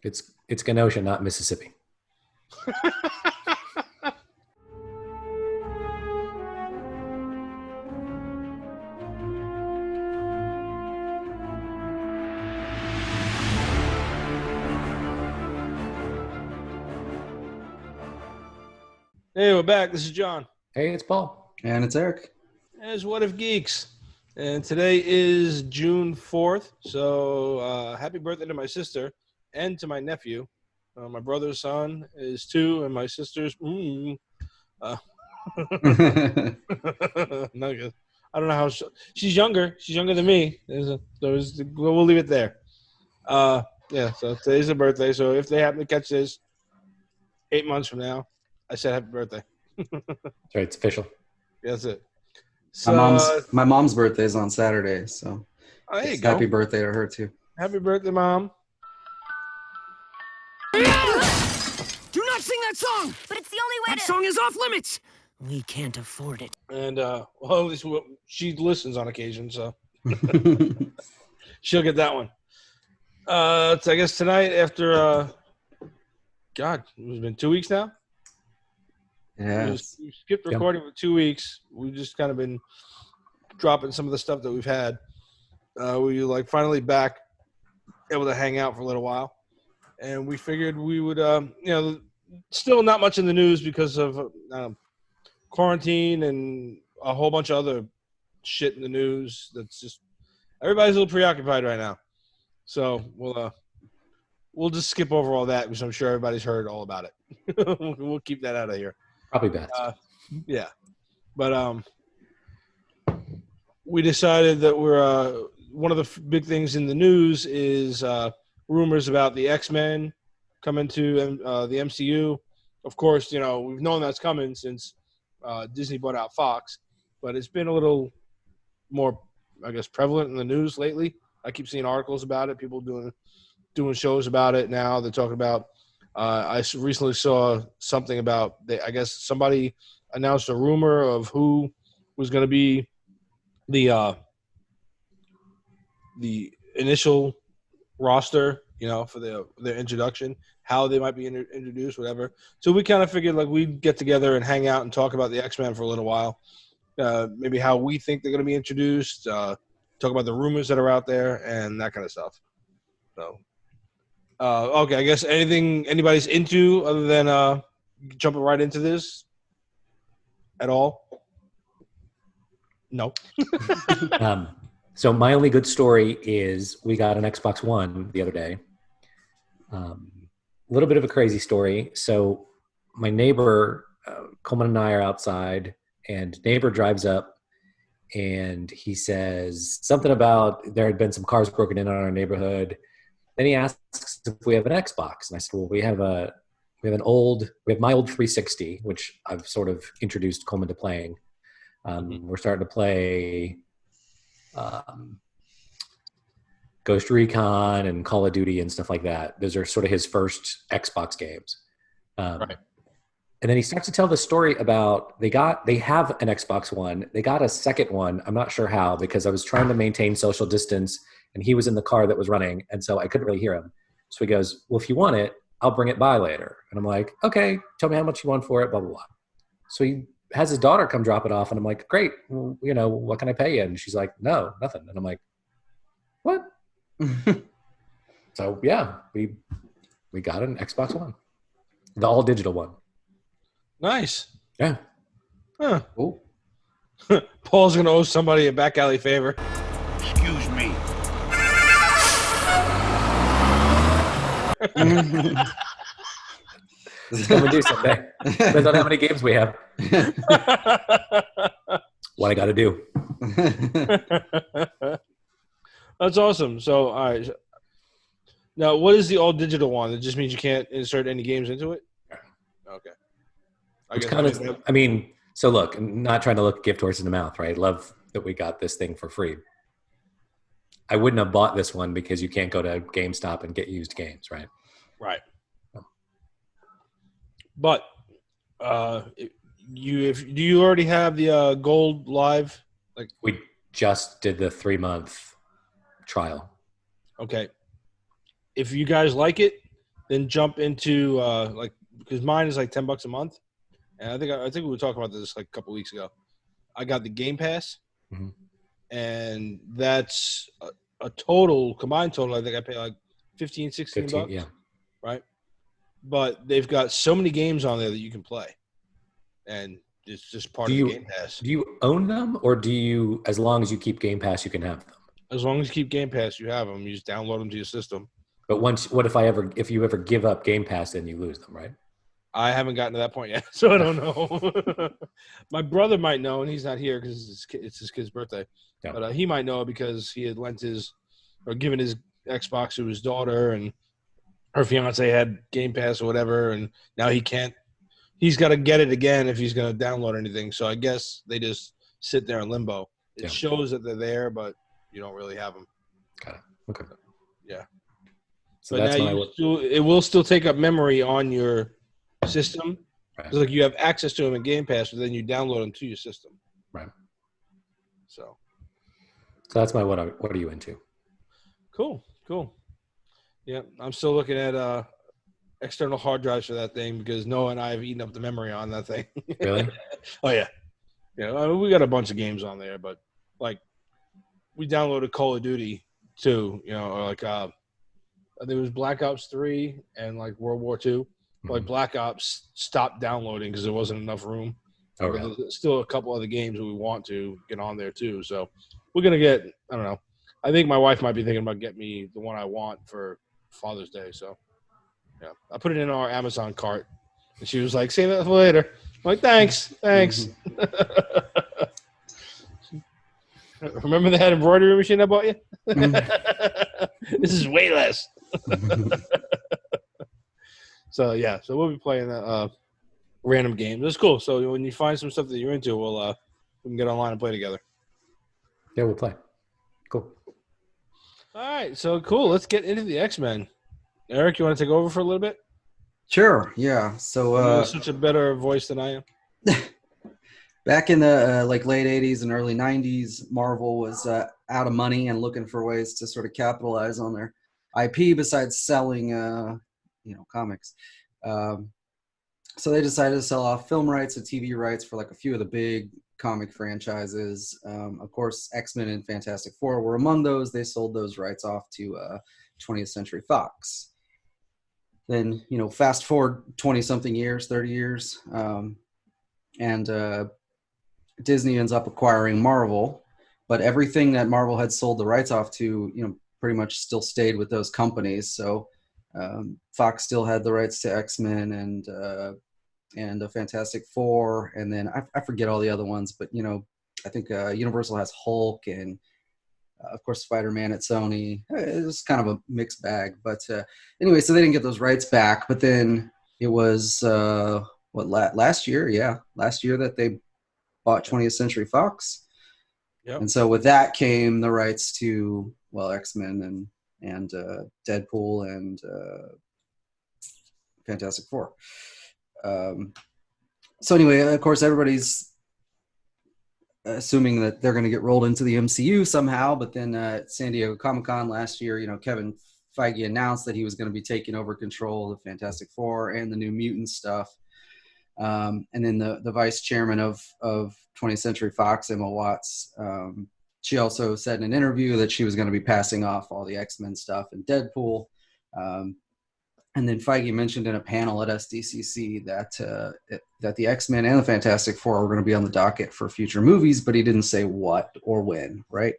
It's Kenosha, not Mississippi. Hey, we're back. This is John. Hey, it's Paul. And it's Eric. As What If Geeks. And today is June 4th. So happy birthday to my sister and to my nephew. My brother's son is 2, and my sister's not good. I don't know how she's younger. She's younger than me. We'll leave it there. Yeah, so today's the birthday. So if they happen to catch this 8 months from now, I said happy birthday. That's right, it's official. Yeah, that's it. So, my mom's birthday is on Saturday, so there you go. Happy birthday to her too. Happy birthday, Mom. Do not sing that song! But it's the only way That song is off limits! We can't afford it. And, well, at least she listens on occasion, so she'll get that one. So I guess tonight after, God, it's been 2 weeks now? Yeah. We skipped recording for 2 weeks. We've just kind of been dropping some of the stuff that we've had. We finally back able to hang out for a little while. And we figured we would, still not much in the news because of quarantine and a whole bunch of other shit in the news. That's just everybody's a little preoccupied right now. So we'll just skip over all that because I'm sure everybody's heard all about it. We'll keep that out of here. Probably best. Yeah, but we decided that we're one of the big things in the news is rumors about the X-Men coming to the MCU. Of course, we've known that's coming since Disney bought out Fox, but it's been a little more, I guess, prevalent in the news lately. I keep seeing articles about it. People doing shows about it now. They're talking about. I recently saw something about. I guess somebody announced a rumor of who was going to be the initial roster, for their introduction, how they might be introduced, whatever. So we kind of figured we'd get together and hang out and talk about the X-Men for a little while, maybe how we think they're going to be introduced, talk about the rumors that are out there and that kind of stuff. So, okay, I guess anybody's into other than jumping right into this at all? No. So my only good story is we got an Xbox One the other day. A little bit of a crazy story. So my neighbor, Coleman and I are outside, and neighbor drives up, and he says something about there had been some cars broken in our neighborhood. Then he asks if we have an Xbox, and I said, well, we have my old 360, which I've sort of introduced Coleman to playing. We're starting to play Ghost Recon and Call of Duty and stuff like that. Those are sort of his first Xbox games. Right. And then he starts to tell the story about they have an Xbox One. They got a second one. I'm not sure how, because I was trying to maintain social distance and he was in the car that was running. And so I couldn't really hear him. So he goes, well, if you want it, I'll bring it by later. And I'm like, okay, tell me how much you want for it, blah, blah, blah. So he has his daughter come drop it off. And I'm like, great. Well, what can I pay you? And she's like, no, nothing. And I'm like, what? So yeah, we got an Xbox One, the all digital one. Nice. Yeah. Huh. Cool. Paul's gonna owe somebody a back alley favor. Excuse me. It's coming due someday. Depends on how many games we have. What I got to do. That's awesome. So, all right. Now, what is the all digital one? It just means you can't insert any games into it? Okay. So look, I'm not trying to look gift horse in the mouth, right? Love that we got this thing for free. I wouldn't have bought this one because you can't go to GameStop and get used games, right? Right. But do you already have the Gold Live? We just did the 3-month trial. Okay. If you guys like it, then jump into like because mine is like $10 a month, and I think we were talking about this like a couple weeks ago. I got the Game Pass, Mhm. and that's a total combined total. I think I pay like 15, 16 15, bucks, yeah. right? But they've got so many games on there that you can play, and it's just part Do of the you Game Pass. do you own them, or do you, as long as you keep Game Pass, you can have them? As long as you keep Game Pass, you have them. You just download them to your system. But what if you ever give up Game Pass, then you lose them, right? I haven't gotten to that point yet, so I don't know. My brother might know, and he's not here because it's his kid's birthday. Yeah. But he might know because he had lent his or given his Xbox to his daughter, and her fiance had Game Pass or whatever, and now he can't. He's got to get it again if he's going to download anything. So I guess they just sit there in limbo. It Yeah. shows that they're there, but you don't really have them. Got it. Okay. Yeah. So But that's now when I would. it will still take up memory on your system. Right. It's like you have access to them in Game Pass, but then you download them to your system. Right. So So that's my what are you into? cool. Yeah, I'm still looking at external hard drives for that thing because Noah and I have eaten up the memory on that thing. Really? Oh yeah. Yeah, I mean, we got a bunch of games on there, but like we downloaded Call of Duty too. You know, or like I think it was Black Ops 3 and like World War II. Like Black Ops stopped downloading because there wasn't enough room. Oh, But really? there's still a couple other games that we want to get on there too. So we're gonna get. I don't know. I think my wife might be thinking about getting me the one I want for Father's Day. So yeah, I put it in our Amazon cart, and she was like, "Save that for later." I'm like, thanks. Remember that embroidery machine I bought you? This is way less. So yeah, so we'll be playing that random games. That's cool. So when you find some stuff that you're into, we can get online and play together. Yeah, we'll play. Cool. All right, so cool. Let's get into the X-Men. Eric, you want to take over for a little bit? Sure. Yeah. So You have such a better voice than I am. back in the like late 80s and early 90s, Marvel was out of money and looking for ways to sort of capitalize on their IP besides selling comics. So they decided to sell off film rights and TV rights for like a few of the big comic franchises. Of course, X-Men and Fantastic Four were among those. They sold those rights off to 20th Century Fox. Then, fast forward 20-something years, 30 years, and Disney ends up acquiring Marvel. But everything that Marvel had sold the rights off to, pretty much still stayed with those companies. So Fox still had the rights to X-Men and the Fantastic Four, and then I forget all the other ones, but I think Universal has Hulk, and of course Spider-Man at Sony. It was kind of a mixed bag, but anyway, so they didn't get those rights back. But then it was last year that they bought 20th Century Fox, and so with that came the rights to X-Men and Deadpool and Fantastic Four. So anyway, of course, everybody's assuming that they're going to get rolled into the MCU somehow. But then at San Diego Comic-Con last year, Kevin Feige announced that he was going to be taking over control of Fantastic Four and the New Mutant stuff. And then the vice chairman of 20th Century Fox, Emma Watts, she also said in an interview that she was going to be passing off all the X-Men stuff and Deadpool. And then Feige mentioned in a panel at SDCC that the X-Men and the Fantastic Four were going to be on the docket for future movies, but he didn't say what or when, right?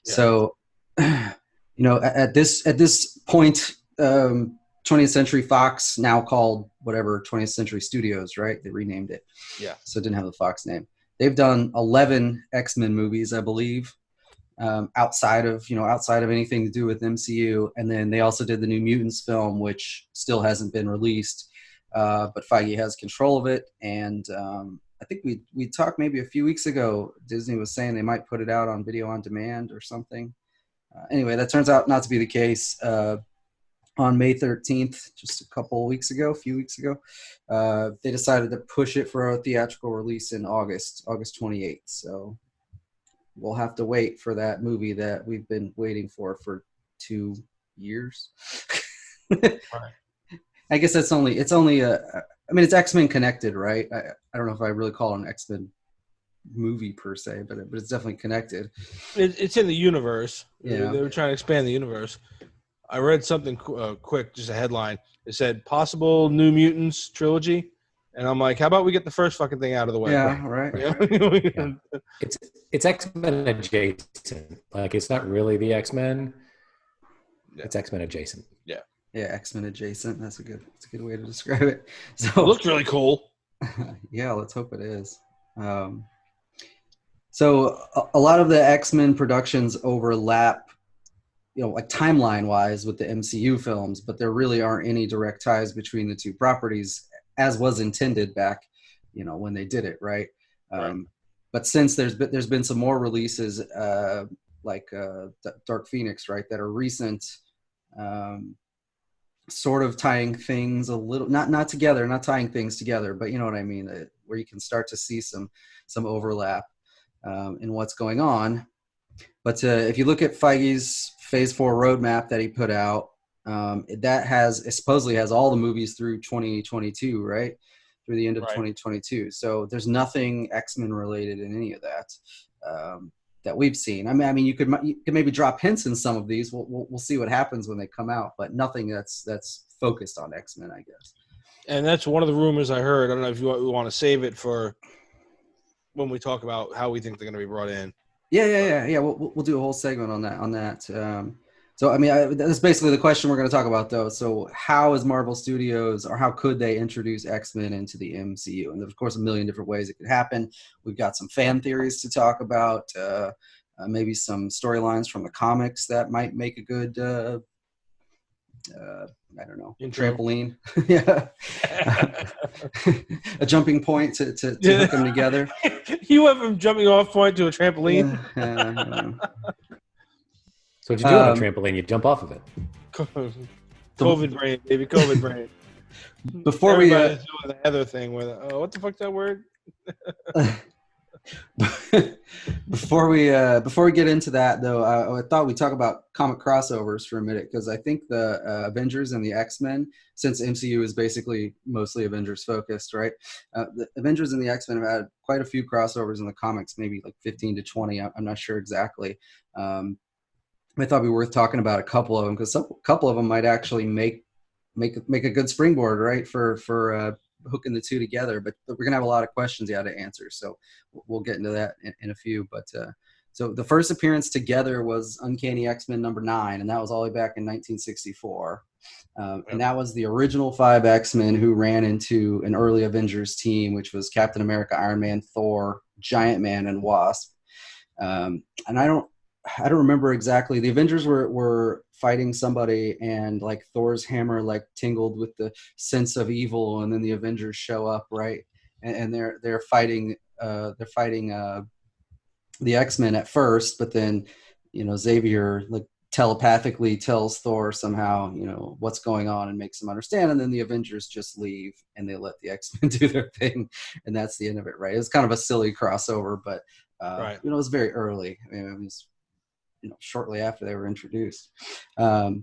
Yeah. So, at this point, 20th Century Fox, now called 20th Century Studios, right? They renamed it. Yeah. So it didn't have the Fox name. They've done 11 X-Men movies, I believe. Outside of anything to do with MCU, and then they also did the New Mutants film, which still hasn't been released, but Feige has control of it. And I think we talked maybe a few weeks ago. Disney was saying they might put it out on video on demand or something. Anyway, that turns out not to be the case. On May 13th, just a few weeks ago, they decided to push it for a theatrical release in August 28th. So we'll have to wait for that movie that we've been waiting for 2 years. Right. I guess it's only I mean, it's X-Men connected, right? I don't know if I really call it an X-Men movie per se, but it's definitely connected. It's in the universe. Yeah. They were trying to expand the universe. I read something quick, just a headline. It said possible New Mutants trilogy, and I'm like, how about we get the first fucking thing out of the way? Yeah, right. Yeah. It's X-Men adjacent. Like it's not really the X-Men. Yeah. It's X-Men adjacent. Yeah. Yeah, X-Men adjacent. That's a good way to describe it. So It looks really cool. yeah, let's hope it is. So a lot of the X-Men productions overlap, like timeline-wise with the MCU films, but there really aren't any direct ties between the two properties, as was intended back, when they did it, right? Right. But since there's been some more releases, like Dark Phoenix, right, that are recent, sort of tying things a little, not together, not tying things together, but you know what I mean, where you can start to see some overlap in what's going on. But if you look at Feige's Phase 4 roadmap that he put out, it supposedly has all the movies through 2022, right? Through the end of 2022. So there's nothing X-Men related in any of that that we've seen. I mean, you could maybe drop hints in some of these. We'll see what happens when they come out, but nothing that's focused on X-Men, I guess. And that's one of the rumors I heard. I don't know if we want to save it for when we talk about how we think they're going to be brought in. Yeah. We'll do a whole segment on that. So I mean, that's basically the question we're going to talk about, though. So how is Marvel Studios, or how could they introduce X-Men into the MCU? And there's, of course, a million different ways it could happen. We've got some fan theories to talk about, maybe some storylines from the comics that might make a good, I don't know, trampoline. Yeah. A jumping point to hook them together. You went from jumping off point to a trampoline. So what you do on a trampoline? You jump off of it. COVID brain, baby. COVID brain. Before we doing the other thing with what the fuck's that word? Before we get into that, though, I thought we'd talk about comic crossovers for a minute, because I think the Avengers and the X-Men, since MCU is basically mostly Avengers focused, right? The Avengers and the X-Men have had quite a few crossovers in the comics, maybe like 15 to 20. I'm not sure exactly. I thought it'd be worth talking about a couple of them, because a couple of them might actually make a good springboard, right, for hooking the two together. But we're gonna have a lot of questions you got to answer, so we'll get into that in a few. But so the first appearance together was Uncanny X-Men #9, and that was all the way back in 1964. And that was the original 5 X-Men who ran into an early Avengers team, which was Captain America, Iron Man, Thor, Giant Man, and Wasp. And I don't remember exactly. The Avengers were fighting somebody, and like Thor's hammer like tingled with the sense of evil, and then the Avengers show up, right? And they're fighting the X-Men at first, but then Xavier like telepathically tells Thor somehow what's going on and makes him understand, and then the Avengers just leave and they let the X-Men do their thing, and that's the end of it, right? It was kind of a silly crossover, but it was very early. I mean, it was shortly after they were introduced. Of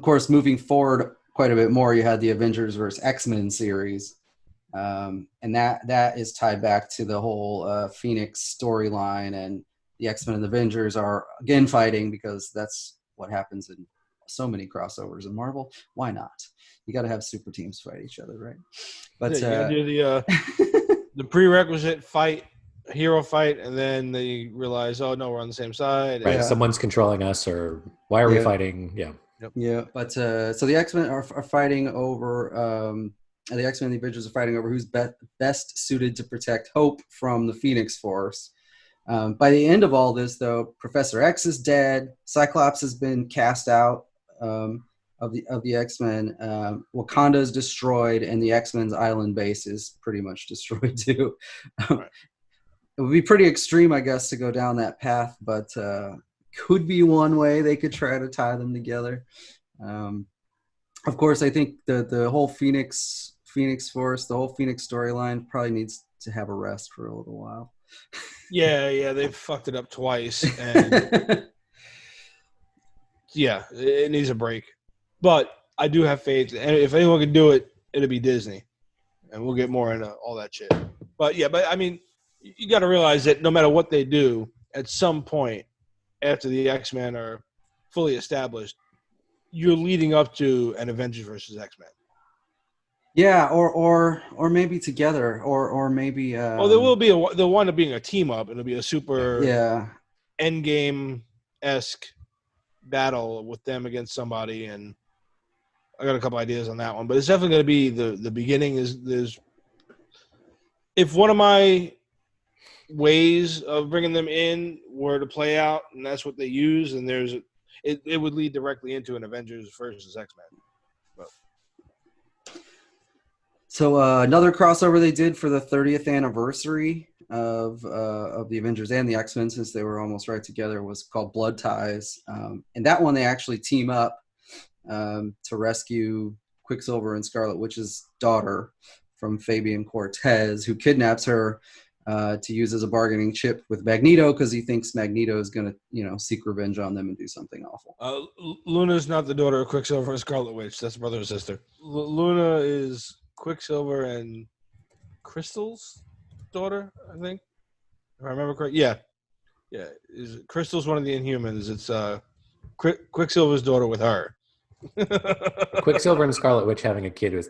course, moving forward quite a bit more, you had the Avengers versus X-Men series, and that is tied back to the whole Phoenix storyline, and the X-Men and the Avengers are again fighting, because that's what happens in so many crossovers in Marvel. Why not? You got to have super teams fight each other, right? But you do the prerequisite fight. Hero fight, and then they realize, oh no, we're on the same side. Right, someone's controlling us, or why are we fighting? Yeah. Yeah, but so the X-Men are fighting over. The X-Men and the Avengers are fighting over who's best suited to protect Hope from the Phoenix Force. By the end of all this, though, Professor X is dead. Cyclops has been cast out of the X-Men. Wakanda is destroyed, and the X-Men's island base is pretty much destroyed too. Right. It would be pretty extreme, I guess, to go down that path, but could be one way they could try to tie them together. Of course, I think the whole Phoenix Force, the whole Phoenix storyline probably needs to have a rest for a little while. Yeah, they fucked it up twice, and yeah, it needs a break. But I do have faith, and if anyone can do it, it'll be Disney, and we'll get more into all that shit. But I mean, you got to realize that no matter what they do, at some point after the X-Men are fully established, you're leading up to an Avengers versus X-Men. Yeah, or maybe together, or maybe. Well, there will be they'll wind up being a team up. It'll be a super Endgame-esque battle with them against somebody, and I got a couple ideas on that one. But it's definitely going to be the beginning. There's if one of my ways of bringing them in were to play out, and that's what they use, and it would lead directly into an Avengers versus X-Men. So another crossover they did for the 30th anniversary of the Avengers and the X-Men, since they were almost right together, was called Blood Ties. And that one they actually team up to rescue Quicksilver and Scarlet Witch's daughter from Fabian Cortez, who kidnaps her to use as a bargaining chip with Magneto because he thinks Magneto is going to, seek revenge on them and do something awful. Luna's not the daughter of Quicksilver and Scarlet Witch. That's brother and sister. Luna is Quicksilver and Crystal's daughter, I think. If I remember correctly. Yeah. Crystal's one of the Inhumans. It's Quicksilver's daughter with her. Quicksilver and Scarlet Witch having a kid was.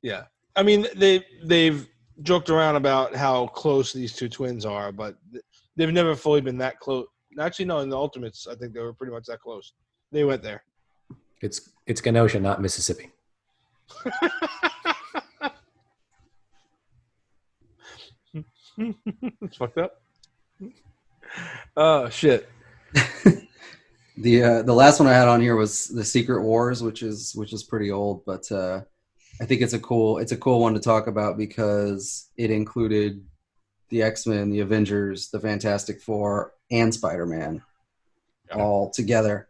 Yeah. I mean, they've joked around about how close these two twins are, but they've never fully been that close. Actually, no, in the Ultimates, I think they were pretty much that close. They went there. It's Kenosha, not Mississippi. It's fucked up. Oh shit. The last one I had on here was the Secret Wars, which is pretty old, but I think it's a cool one to talk about because it included the X-Men, the Avengers, the Fantastic Four, and Spider-Man all together.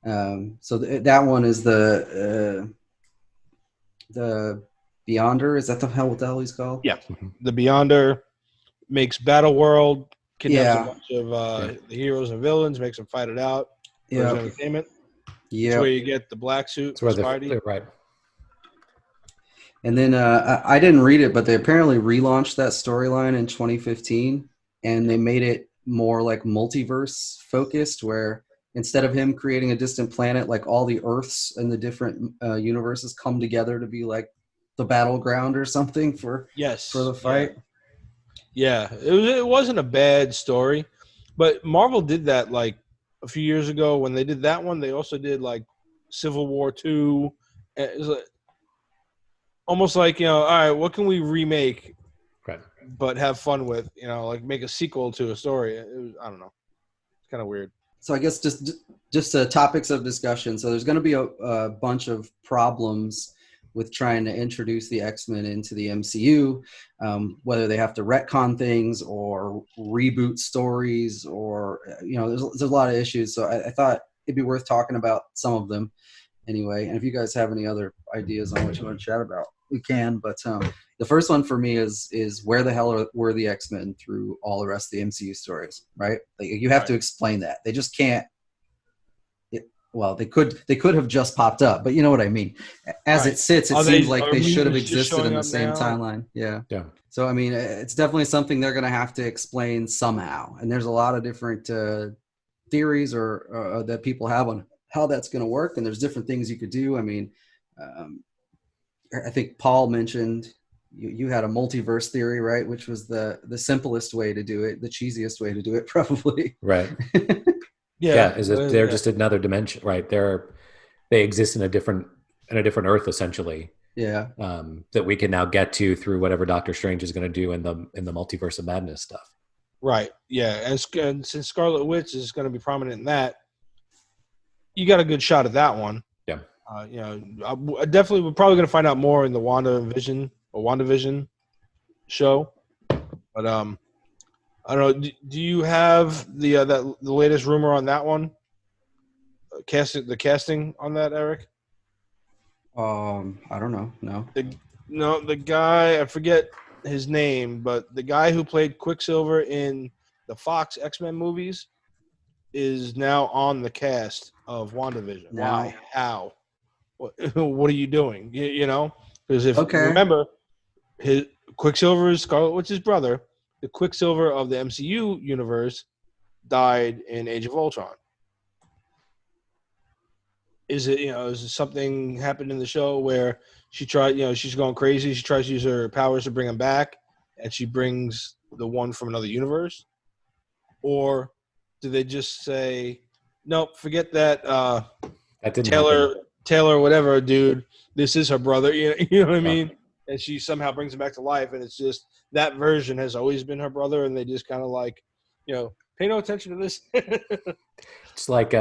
So that one is the Beyonder. Is that the hell he's called? Yeah, the Beyonder makes Battle World, kidnaps a bunch of the heroes and villains, makes them fight it out. Yeah, entertainment. Yeah, that's where you get the black suit for Spidey. Right. And then I didn't read it, but they apparently relaunched that storyline in 2015, and they made it more like multiverse focused, where instead of him creating a distant planet, like all the Earths and the different universes come together to be like the battleground or something for the fight. Yeah, it wasn't a bad story, but Marvel did that like a few years ago. When they did that one, they also did like Civil War 2. It was like, almost like, all right, what can we remake, but have fun with, like make a sequel to a story. I don't know. It's kind of weird. So I guess just topics of discussion. So there's going to be a bunch of problems with trying to introduce the X-Men into the MCU, whether they have to retcon things or reboot stories, or there's a lot of issues. So I thought it'd be worth talking about some of them anyway. And if you guys have any other ideas on what you want to chat about, we can. But the first one for me is where the hell were the X-Men through all the rest of the MCU stories, right? Like, you have to explain that. They just can't. Well, they could have just popped up, but you know what I mean. As it sits, it seems like they should have existed in the same timeline. Yeah. So I mean, it's definitely something they're going to have to explain somehow. And there's a lot of different theories or that people have on how that's going to work, and there's different things you could do. I mean, I think Paul mentioned you had a multiverse theory, right? Which was the simplest way to do it, the cheesiest way to do it, probably. Right. Yeah, is that they're just another dimension, right? They exist in a different Earth, essentially. Yeah. That we can now get to through whatever Doctor Strange is going to do in the Multiverse of Madness stuff. Right. Yeah, and since Scarlet Witch is going to be prominent in that, you got a good shot at that one. Yeah. I definitely we're probably going to find out more in the WandaVision show, but I don't know. Do you have the latest rumor on that one? The casting on that, Eric? I don't know. No. The guy, I forget his name, but the guy who played Quicksilver in the Fox X-Men movies is now on the cast of WandaVision. Now? Why? How? what are you doing? You know, because if Okay. remember, his Quicksilver is Scarlet Witch's brother. The Quicksilver of the MCU universe died in Age of Ultron. Is it something happened in the show where she tried, she's going crazy. She tries to use her powers to bring him back, and she brings the one from another universe? Or do they just say, nope, forget that That didn't happen. Taylor, whatever, dude, this is her brother. You know what I Yeah. mean? And she somehow brings him back to life, and it's just that version has always been her brother, and they just kind of like, pay no attention to this. It's like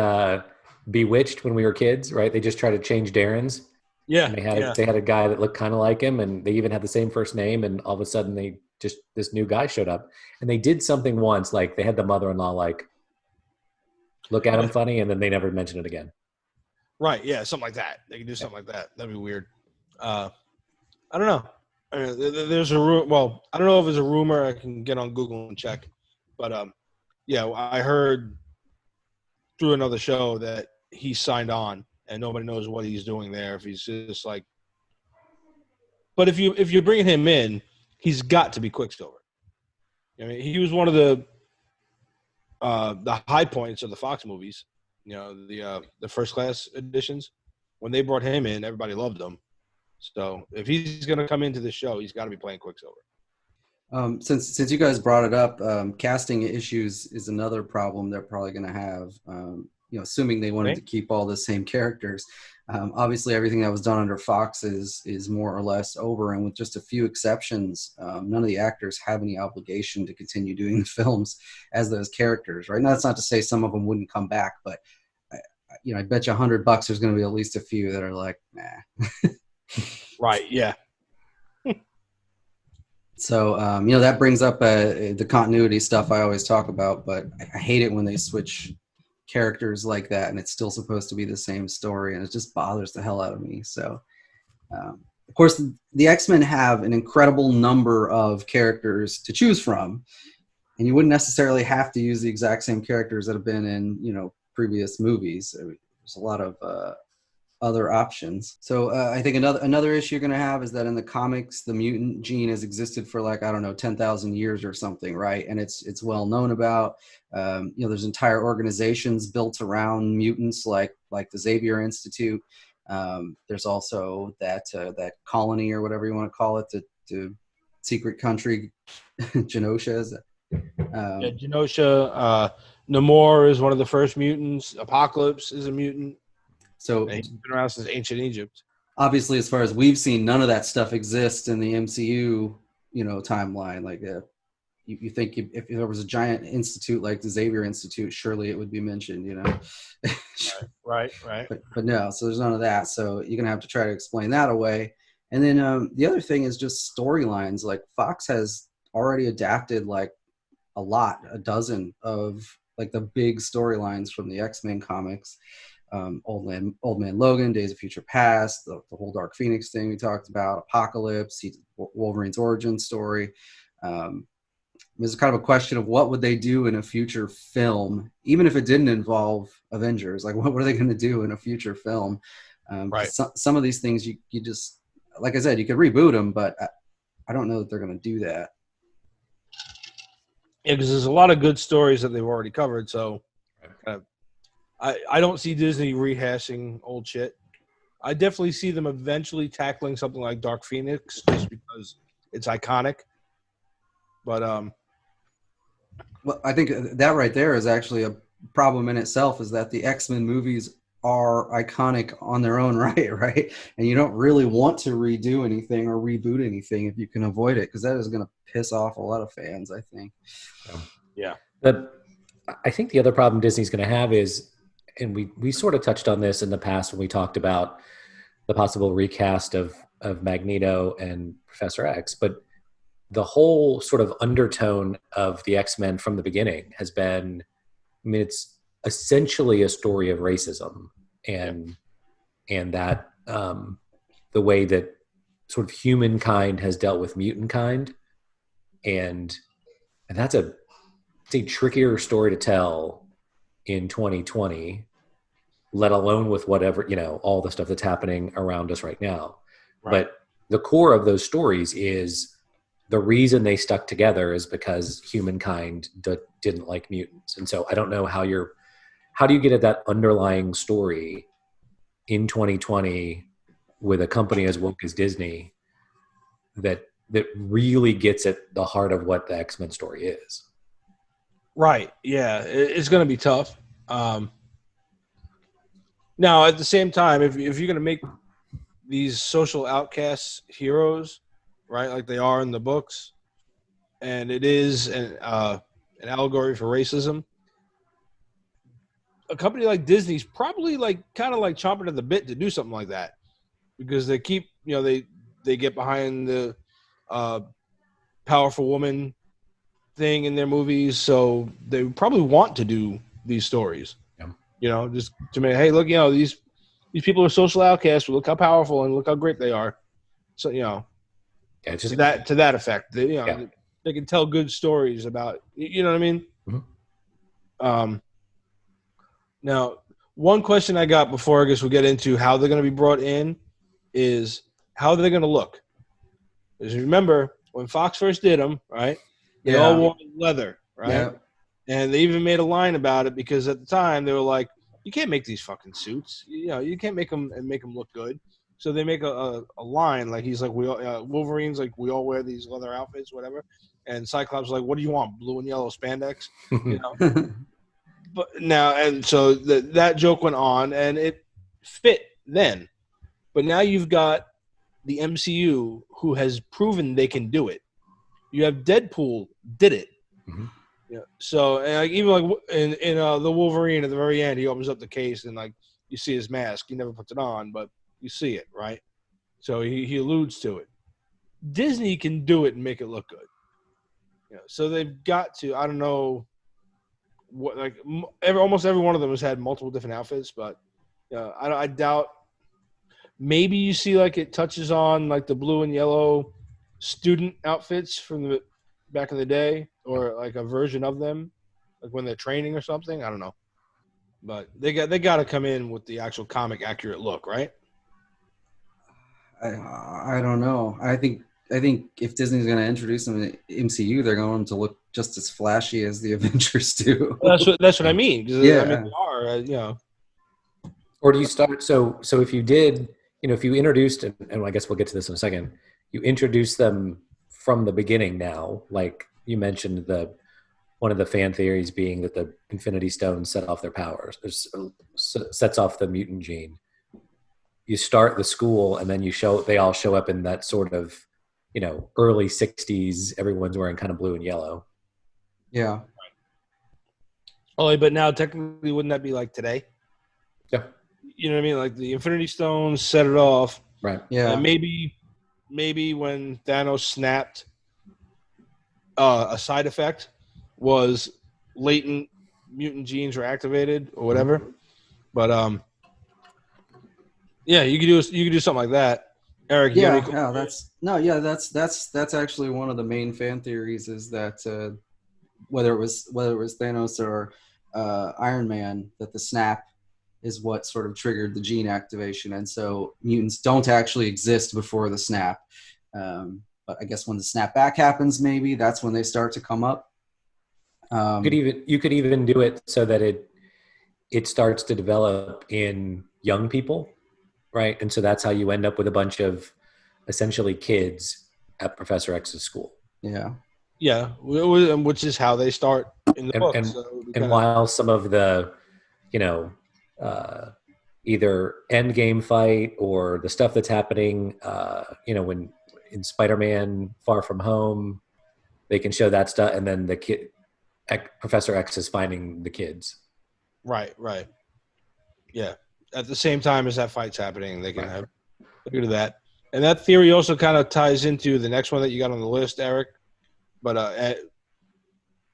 Bewitched when we were kids, right? They just tried to change Darren's. And Yeah, they had a guy that looked kind of like him, and they even had the same first name. And all of a sudden, this new guy showed up, and they did something once, like they had the mother-in-law like look at him funny, and then they never mentioned it again. right. Yeah, something like that. They can do something like that. That'd be weird. I don't know. I mean, there's a well, I don't know if it's a rumor. I can get on Google and check, but yeah, I heard through another show that he signed on, and nobody knows what he's doing there. If he's just like, but if you're bringing him in, he's got to be Quicksilver. I mean, he was one of the high points of the Fox movies. The first class editions. When they brought him in, everybody loved him. So if he's going to come into the show, he's got to be playing Quicksilver. Since you guys brought it up, casting issues is another problem they're probably going to have. Assuming they wanted to keep all the same characters. Obviously, everything that was done under Fox is more or less over, and with just a few exceptions, none of the actors have any obligation to continue doing the films as those characters. Right now, that's not to say some of them wouldn't come back, but I bet you $100 there's going to be at least a few that are like, nah. Right. Yeah. So, that brings up the continuity stuff I always talk about, but I hate it when they switch characters like that and it's still supposed to be the same story, and it just bothers the hell out of me. So, of course, the X-Men have an incredible number of characters to choose from, and you wouldn't necessarily have to use the exact same characters that have been in, previous movies. There's a lot of other options. So I think another issue you're going to have is that in the comics, the mutant gene has existed for 10,000 years or something, right? And it's well known about. There's entire organizations built around mutants, like the Xavier Institute. There's also that colony or whatever you want to call it, the secret country, Genosha. Genosha. Namor is one of the first mutants. Apocalypse is a mutant. So he's been around since ancient Egypt. Obviously, as far as we've seen, none of that stuff exists in the MCU, timeline. Like, you think if there was a giant institute like the Xavier Institute, surely it would be mentioned, Right. But no, so there's none of that. So you're gonna have to try to explain that away. And then the other thing is just storylines. Like Fox has already adapted a dozen of the big storylines from the X-Men comics. Old Man Logan, Days of Future Past, the whole Dark Phoenix thing we talked about, Apocalypse, Wolverine's origin story. There's kind of a question of what would they do in a future film, even if it didn't involve Avengers. Like, what were they going to do in a future film? Right. Some of these things you just, like I said, you could reboot them, but I don't know that they're going to do that. Yeah, because there's a lot of good stories that they've already covered. So I don't see Disney rehashing old shit. I definitely see them eventually tackling something like Dark Phoenix just because it's iconic. But well, I think that right there is actually a problem in itself, is that the X-Men movies are iconic on their own right? And you don't really want to redo anything or reboot anything if you can avoid it, because that is going to piss off a lot of fans, I think. Yeah. But I think the other problem Disney's going to have is, and we sort of touched on this in the past when we talked about the possible recast of Magneto and Professor X, but the whole sort of undertone of the X-Men from the beginning has been, it's essentially a story of racism and that the way that sort of humankind has dealt with mutant kind, and that's it's a trickier story to tell in 2020 let alone with whatever, all the stuff that's happening around us right now. Right. But the core of those stories is the reason they stuck together is because humankind didn't like mutants. And so I don't know how do you get at that underlying story in 2020 with a company as woke as Disney that really gets at the heart of what the X-Men story is. Right. Yeah. It's going to be tough. Now, at the same time, if you're going to make these social outcasts heroes, right, like they are in the books, and it is an allegory for racism, a company like Disney's probably kind of chomping at the bit to do something like that, because they keep, they get behind the powerful woman thing in their movies, so they probably want to do these stories. Yeah. Just to make, hey, look, these people are social outcasts, but look how powerful and look how great they are. So, Yeah, it's just, to that effect, they can tell good stories about, you know what I mean? Mhm. Now, one question I got before I guess we'll get into how they're going to be brought in is how they're going to look. Because remember, when Fox first did them, right, they all wore leather, right? Yeah. And they even made a line about it because at the time they were like, you can't make these fucking suits. You can't make them look good. So they make a line like he's like, Wolverine's like, we all wear these leather outfits, whatever. And Cyclops is like, what do you want? Blue and yellow spandex, But now, and so that joke went on and it fit then. But now you've got the MCU who has proven they can do it. You have Deadpool did it. Mhm. Yeah. So and even in the Wolverine at the very end, he opens up the case and you see his mask. He never puts it on, but you see it, right? So he alludes to it. Disney can do it and make it look good. So they've got to. I don't know what almost every one of them has had multiple different outfits, but I doubt. Maybe you see it touches on the blue and yellow student outfits from the back in the day, or a version of them, when they're training or something. I don't know, but they got to come in with the actual comic accurate look, right? I don't know. I think if Disney's going to introduce them in the MCU, they're going to look just as flashy as the Avengers do. Well, that's what I mean. 'Cause, Yeah. I mean, they are, Or do you start? So if you did, if you introduced, and I guess we'll get to this in a second, you introduce them from the beginning now, like you mentioned, one of the fan theories being that the Infinity Stones set off their powers, sets off the mutant gene. You start the school, and then they all show up in that sort of, early '60s. Everyone's wearing kind of blue and yellow. Yeah. Oh, but now technically, wouldn't that be like today? Yeah. You know what I mean? Like the Infinity Stones set it off. Right. Yeah. And maybe when Thanos snapped, a side effect was latent mutant genes were activated or whatever. Mm-hmm. But yeah, you could do something like that. Eric, you have any that's actually one of the main fan theories is that whether it was Thanos or Iron Man, that the snap is what sort of triggered the gene activation, and so mutants don't actually exist before the snap. But I guess when the snap back happens, maybe that's when they start to come up. You could even do it so that it starts to develop in young people, right? And so that's how you end up with a bunch of essentially kids at Professor X's school. Yeah. Yeah, which is how they start in the book. And while some of the, either end game fight or the stuff that's happening, when in Spider-Man Far From Home, they can show that stuff, and then Professor X is finding the kids. Right. Yeah. At the same time as that fight's happening, they can have look at that. And that theory also kind of ties into the next one that you got on the list, Eric. But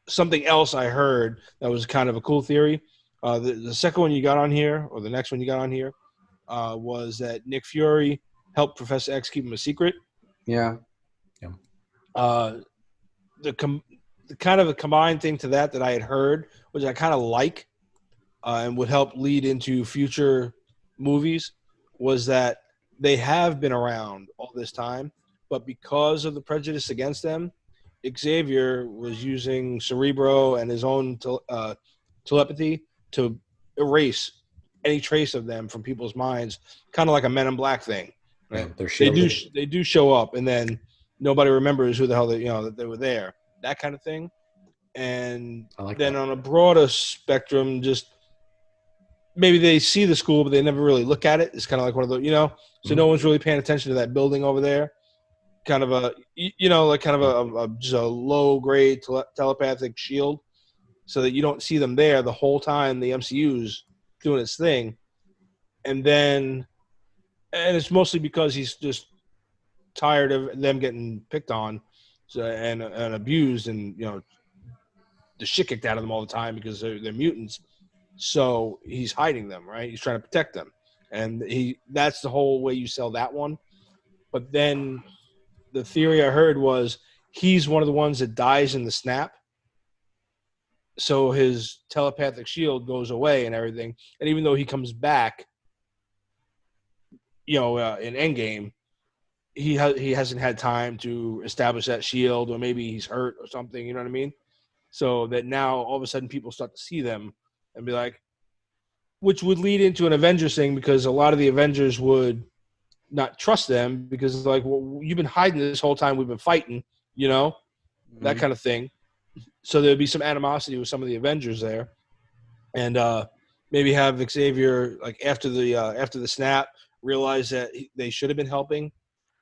something else I heard that was kind of a cool theory. The second one you got on here, or the next one you got on here, was that Nick Fury helped Professor X keep him a secret. Yeah. The kind of a combined thing to that I had heard, which I kind of like, and would help lead into future movies was that they have been around all this time, but because of the prejudice against them, Xavier was using Cerebro and his own telepathy to erase any trace of them from people's minds, kind of like a Men in Black thing. Right? They're They do shielded. they do show up, and then nobody remembers who the hell that they were there. That kind of thing. And I like then that. on a broader spectrum, just maybe they see the school, but they never really look at it. It's kind of like one of those, so no one's really paying attention to that building over there. Kind of like kind of just a low grade telepathic shield, so that you don't see them there the whole time the MCU's doing its thing. And it's mostly because he's just tired of them getting picked on and abused, and the shit kicked out of them all the time because they're mutants. So he's hiding them, right? He's trying to protect them, and that's the whole way you sell that one. But then the theory I heard was he's one of the ones that dies in the snap, so his telepathic shield goes away and everything. And even though he comes back, in Endgame, he hasn't had time to establish that shield, or maybe he's hurt or something. You know what I mean? So that now all of a sudden people start to see them and be like, which would lead into an Avengers thing, because a lot of the Avengers would not trust them because it's like, well, you've been hiding this whole time. We've been fighting, that kind of thing. So there'd be some animosity with some of the Avengers there, and maybe have Xavier, like after the snap, realize that they should have been helping.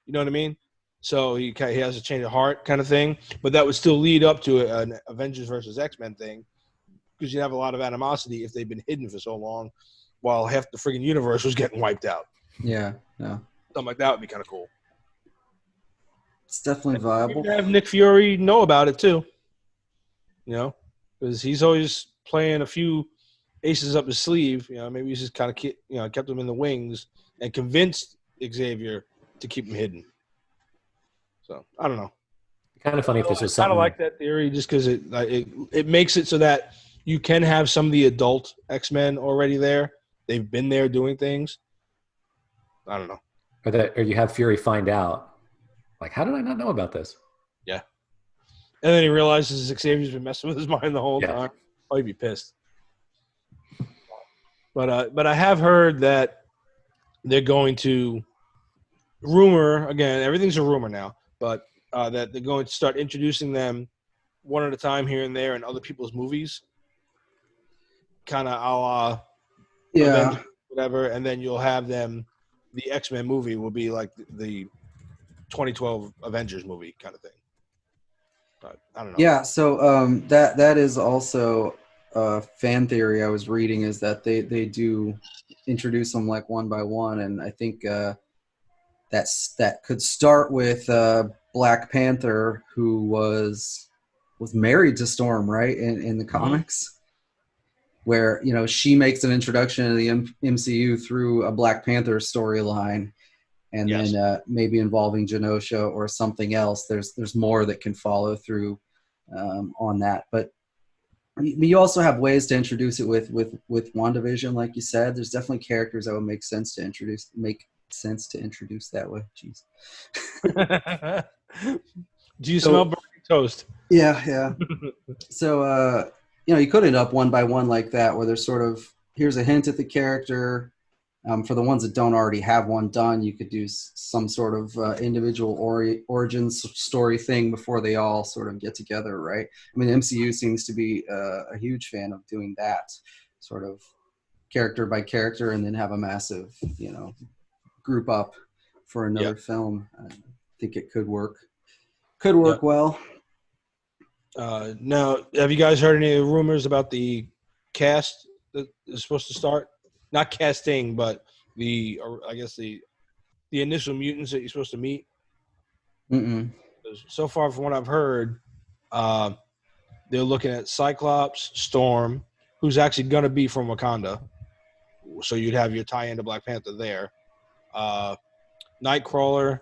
You know what I mean? So he has a change of heart kind of thing, but that would still lead up to an Avengers versus X-Men thing, because you have a lot of animosity if they've been hidden for so long, while half the friggin' universe was getting wiped out. Yeah. Something like that would be kind of cool. It's definitely viable. You have Nick Fury know about it too, because he's always playing a few aces up his sleeve. Maybe he's just kind of kept him in the wings and convinced Xavier to keep him hidden. So I don't know. Kind of funny if this was I something. kind of like that theory just because it makes it so that you can have some of the adult X-Men already there. They've been there doing things. I don't know. Or you have Fury find out, like, how did I not know about this? Yeah. And then he realizes Xavier's been messing with his mind the whole time. Oh, he'd be pissed. But I have heard that they're going to rumor, again, everything's a rumor now, but that they're going to start introducing them one at a time here and there in other people's movies, kind of a la Avengers, whatever, and then you'll have them. The X-Men movie will be like the 2012 Avengers movie kind of thing. But I don't know. Yeah, so that is also a fan theory I was reading, is that they do introduce them like one by one, and I think that could start with Black Panther, who was married to Storm, right, in the comics. Where she makes an introduction to the MCU through a Black Panther storyline, and then maybe involving Genosha or something else. There's more that can follow through on that. But you also have ways to introduce it with WandaVision, like you said. There's definitely characters that would make sense to introduce that way. Jeez. Do you smell burning toast? Yeah. So you could end up one by one like that, where there's sort of, here's a hint at the character. For the ones that don't already have one done, you could do some sort of individual origin story thing before they all sort of get together, right? I mean, the MCU seems to be a huge fan of doing that, sort of character by character, and then have a massive, group up for another film. I think it could work. Could work well. Now, have you guys heard any of the rumors about the cast that is supposed to start? Not casting, but the initial mutants that you're supposed to meet. So far, from what I've heard, they're looking at Cyclops, Storm, who's actually going to be from Wakanda. So you'd have your tie-in to Black Panther there. Nightcrawler,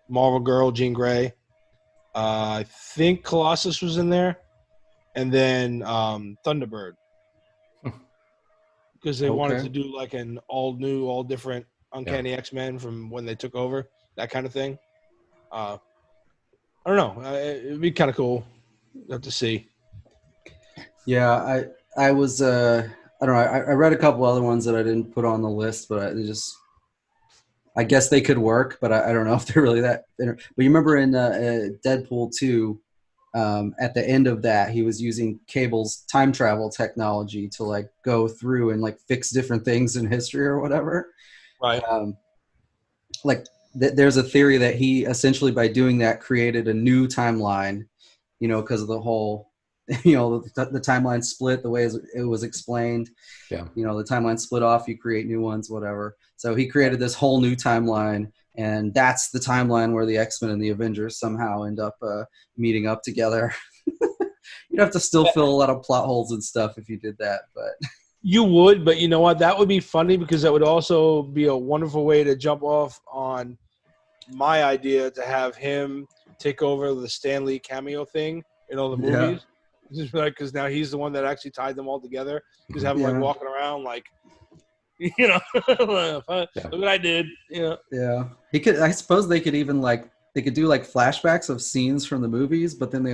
Marvel Girl, Jean Grey. I think Colossus was in there. And then Thunderbird. because they wanted Okay. to do like an all new, all different Uncanny X-Men from when they took over, that kind of thing. I don't know. It'd be kind of cool to see. Yeah, I was I don't know. I read a couple other ones that I didn't put on the list, but I guess they could work, but I don't know if they're really that. But you remember in Deadpool 2, at the end of that, he was using Cable's time travel technology to like go through and like fix different things in history or whatever. Right. Like there's a theory that he essentially by doing that created a new timeline, because of the whole, the timeline split the way it was explained. Yeah. The timeline split off, you create new ones, whatever. So he created this whole new timeline, and that's the timeline where the X-Men and the Avengers somehow end up meeting up together. You'd have to still fill a lot of plot holes and stuff if you did that, but You would, but you know what? That would be funny because that would also be a wonderful way to jump off on my idea to have him take over the Stan Lee cameo thing in all the movies. Just like, because now he's the one that actually tied them all together. Just have him like walking around like, look what I did. Yeah. He could. I suppose they could even they could do like flashbacks of scenes from the movies, but then they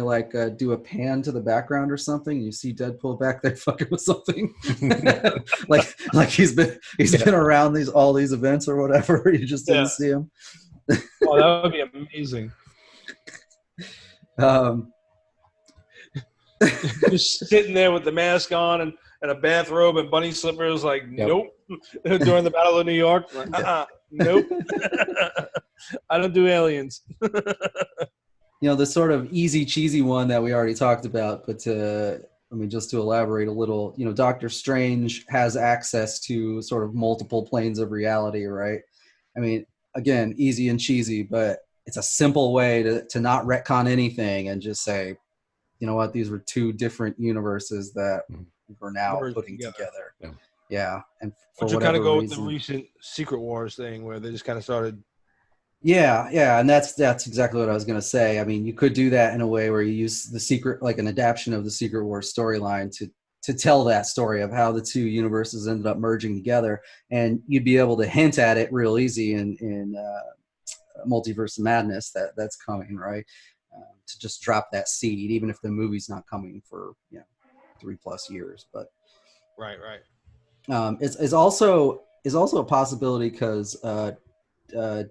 do a pan to the background or something. And you see Deadpool back there fucking with something, like he's been around all these events or whatever. You just didn't see him. Oh, that would be amazing. Just sitting there with the mask on and a bathrobe and bunny slippers, like, nope. During the Battle of New York, like, nope. I don't do aliens. The sort of easy, cheesy one that we already talked about, but just to elaborate a little, Doctor Strange has access to sort of multiple planes of reality, right? I mean, again, easy and cheesy, but it's a simple way to not retcon anything and just say, you know what, these were two different universes that we're now putting together. Yeah. And for you kind of go reason, with the recent Secret Wars thing where they just kind of started. Yeah. And that's exactly what I was going to say. I mean, you could do that in a way where you use the secret, like an adaptation of the Secret Wars storyline to tell that story of how the two universes ended up merging together. And you'd be able to hint at it real easy in Multiverse of Madness that's coming, right? To just drop that seed, even if the movie's not coming for 3+ years. But Right. It's also a possibility because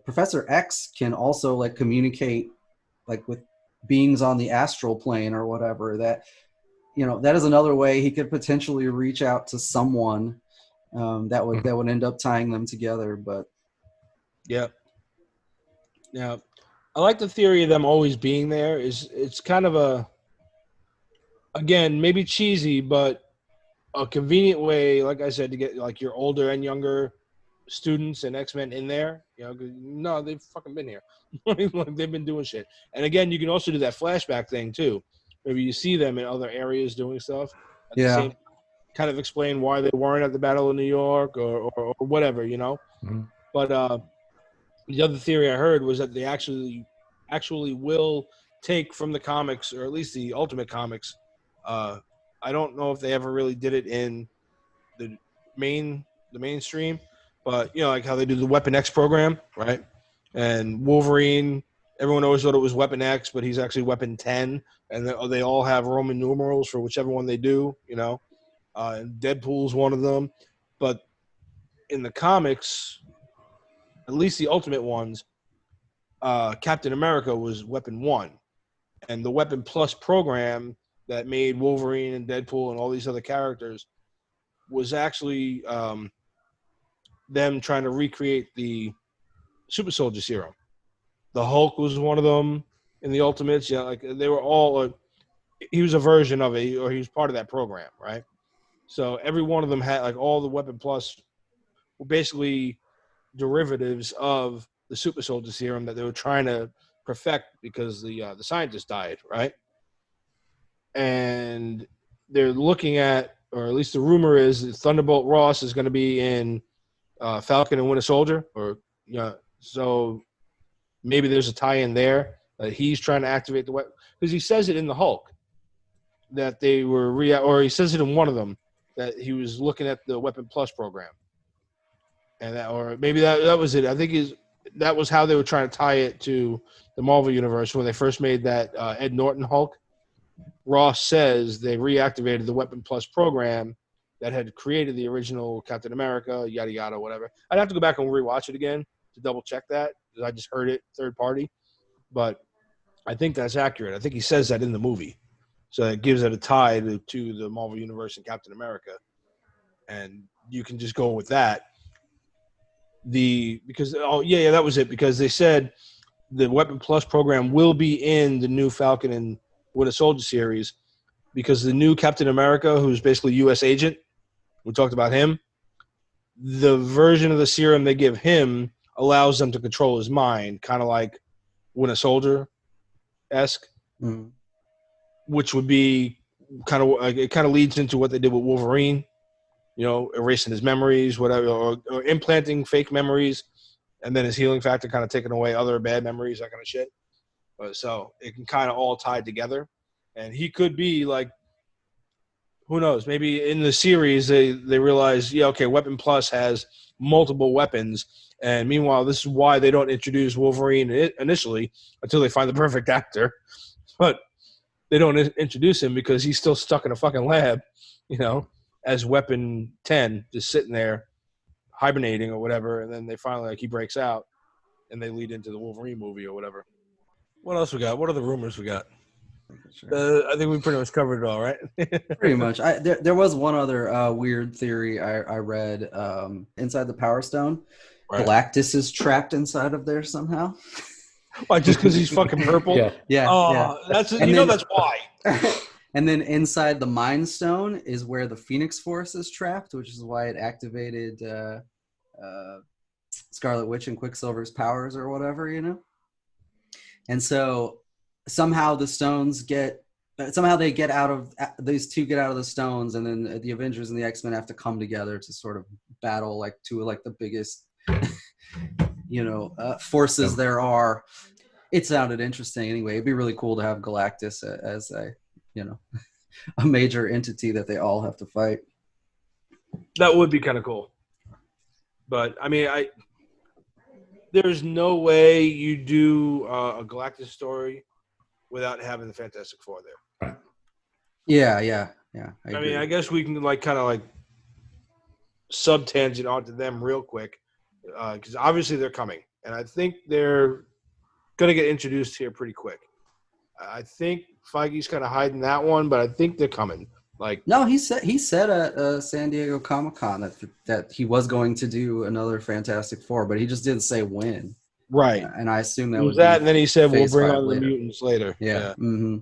Professor X can also communicate with beings on the astral plane or whatever. That that is another way he could potentially reach out to someone that would end up tying them together. But yeah. I like the theory of them always being there. It's kind of again, maybe cheesy, but a convenient way, like I said, to get like your older and younger students and X-Men in there. No, they've fucking been here. They've been doing shit. And again, you can also do that flashback thing too. Maybe you see them in other areas doing stuff. At the same, kind of explain why they weren't at the Battle of New York or whatever, Mm-hmm. But the other theory I heard was that they actually will take from the comics, or at least the Ultimate Comics. I don't know if they ever really did it in the mainstream, but like how they do the Weapon X program, right? And Wolverine, everyone always thought it was Weapon X, but he's actually Weapon 10, and they all have Roman numerals for whichever one they do, and Deadpool's one of them. But in the comics, at least the Ultimate ones, Captain America was Weapon 1. And the Weapon Plus program that made Wolverine and Deadpool and all these other characters was actually them trying to recreate the Super Soldier Serum. The Hulk was one of them in the Ultimates. They were all he was a version of it, or he was part of that program, right? So every one of them had all the Weapon Plus were basically derivatives of the Super Soldier Serum that they were trying to perfect because the scientist died, right? And they're looking at, or at least the rumor is, that Thunderbolt Ross is going to be in Falcon and Winter Soldier, so maybe there's a tie-in there. He's trying to activate the weapon because he says it in the Hulk that they were or he says it in one of them that he was looking at the Weapon Plus program, and or maybe that was it. I think that was how they were trying to tie it to the Marvel universe when they first made that Ed Norton Hulk. Ross says they reactivated the Weapon Plus program that had created the original Captain America, yada yada, whatever. I'd have to go back and rewatch it again to double check that because I just heard it third party, but I think that's accurate. I think he says that in the movie, so it gives it a tie to the Marvel universe and Captain America, and you can just go with that. Because that was it, because they said the Weapon Plus program will be in the new Falcon and Winter Soldier series, because the new Captain America, who's basically U.S. agent, we talked about him, the version of the serum they give him allows them to control his mind, kind of like Winter Soldier-esque, which would be it kind of leads into what they did with Wolverine, erasing his memories, whatever, or implanting fake memories, and then his healing factor kind of taking away other bad memories, that kind of shit. So it can kind of all tie together. And he could be like, who knows, maybe in the series they realize, Weapon Plus has multiple weapons. And meanwhile, this is why they don't introduce Wolverine initially until they find the perfect actor. But they don't introduce him because he's still stuck in a fucking lab, as Weapon 10, just sitting there hibernating or whatever. And then they finally, he breaks out and they lead into the Wolverine movie or whatever. What else we got? What are the rumors we got? Sure. I think we pretty much covered it all, right? Pretty much. There was one other weird theory I read. Inside the Power Stone, right. Galactus is trapped inside of there somehow. Why? Just because he's fucking purple? Yeah. Oh, yeah. That's why. And then inside the Mind Stone is where the Phoenix Force is trapped, which is why it activated Scarlet Witch and Quicksilver's powers or whatever, And so somehow these two get out of the stones, and then the Avengers and the X-Men have to come together to sort of battle two of the biggest forces there are. It sounded interesting anyway. It'd be really cool to have Galactus as a major entity that they all have to fight. That would be kind of cool. But I mean, there's no way you do a Galactus story without having the Fantastic Four there. Right. Yeah. I mean, I guess we can kind of sub-tangent onto them real quick, because obviously they're coming, and I think they're going to get introduced here pretty quick. I think Feige's kind of hiding that one, but I think they're coming. No, he said at San Diego Comic-Con that he was going to do another Fantastic Four, but he just didn't say when. Right. And I assume that was that, and then he said we'll bring on the mutants later. Yeah. Mm-hmm.